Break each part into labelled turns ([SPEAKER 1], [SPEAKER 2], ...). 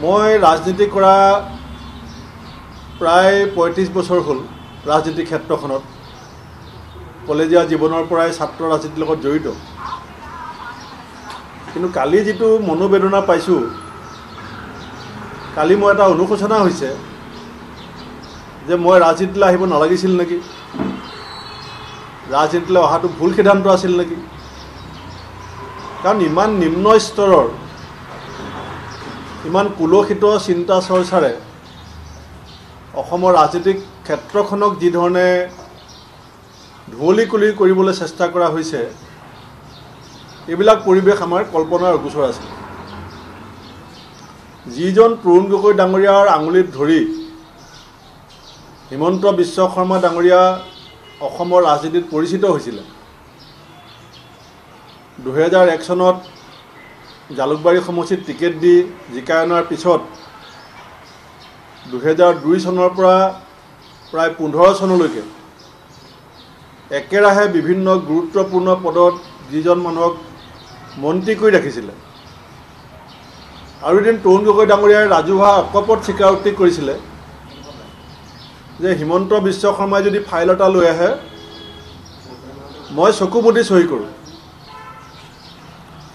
[SPEAKER 1] মই ৰাজনীতি কৰা প্ৰায় ৩৫ বছৰ হ'ল। ৰাজনীতি ক্ষেত্ৰখনত কলেজীয়া জীৱনৰ পৰাই ছাত্ৰ ৰাজনীতিৰ লগত জড়িত। কিন্তু কালি যিটো মনোবেদনা পাইছোঁ, কালি মই এটা অনুশোচনা হৈছে যে মই ৰাজনীতিলৈ আহিব নালাগিছিল নেকি, ৰাজনীতিলৈ অহাটো ভুল সিদ্ধান্ত আছিল নেকি। কাৰণ ইমান নিম্ন স্তৰৰ, ইমান কুলসিত চিন্তা চৰ্চাৰে অসমৰ ৰাজনীতিক ক্ষেত্ৰখনক যি ধৰণে ধুৱলি কুলি কৰিবলৈ চেষ্টা কৰা হৈছে, এইবিলাক পৰিৱেশ আমাৰ কল্পনাৰ অগোচৰ আছিল। যিজন তৰুণ গগৈ ডাঙৰীয়াৰ আঙুলিত ধৰি হিমন্ত বিশ্ব শৰ্মা ডাঙৰীয়া অসমৰ ৰাজনীতিত পৰিচিত হৈছিলে, 2001 চনত জালুকবাৰী সমষ্টিত টিকেট দি জিকাই অনাৰ পিছত 2002 চনৰ পৰা প্ৰায় 15 চনলৈকে একেৰাহে বিভিন্ন গুৰুত্বপূৰ্ণ পদত যিজন মানুহক মন্ত্ৰী কৰি ৰাখিছিলে, আৰু এদিন তৰুণ গগৈ ডাঙৰীয়াই ৰাজহুৱা অকপট স্বীকাৰোক্তি কৰিছিলে যে হিমন্ত বিশ্ব শৰ্মাই যদি ফাইল এটা লৈ আহে, মই চকু মুদি চহী কৰোঁ।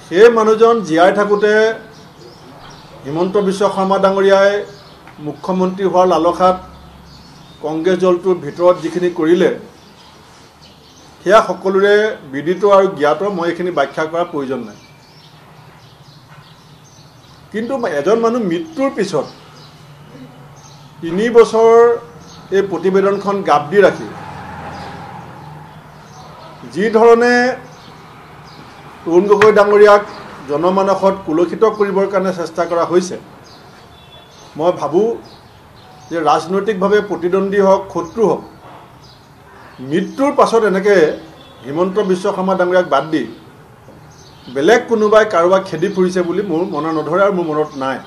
[SPEAKER 1] সেই মানুহজন জীয়াই থাকোঁতে হিমন্ত বিশ্ব শৰ্মা ডাঙৰীয়াই মুখ্যমন্ত্ৰী হোৱাৰ লালসাত কংগ্ৰেছ দলটোৰ ভিতৰত যিখিনি কৰিলে, সেয়া সকলোৰে বিদিত আৰু জ্ঞাত। মই এইখিনি ব্যাখ্যা কৰাৰ প্ৰয়োজন নাই। কিন্তু এজন মানুহ মৃত্যুৰ পিছত 3 বছৰ এই প্ৰতিবেদনখন গাপ দি ৰাখি যি ধৰণে তৰুণ গগৈ ডাঙৰীয়াক জনমানসত কুলসিত কৰিবৰ কাৰণে চেষ্টা কৰা হৈছে, মই ভাবোঁ যে ৰাজনৈতিকভাৱে প্ৰতিদ্বন্দ্বী হওক, শত্ৰু হওক, মৃত্যুৰ পাছত এনেকৈ হিমন্ত বিশ্ব শৰ্মা ডাঙৰীয়াক বাদ দি বেলেগ কোনোবাই কাৰোবাক খেদি ফুৰিছে বুলি মোৰ মনত নধৰে আৰু মোৰ মনত নাই।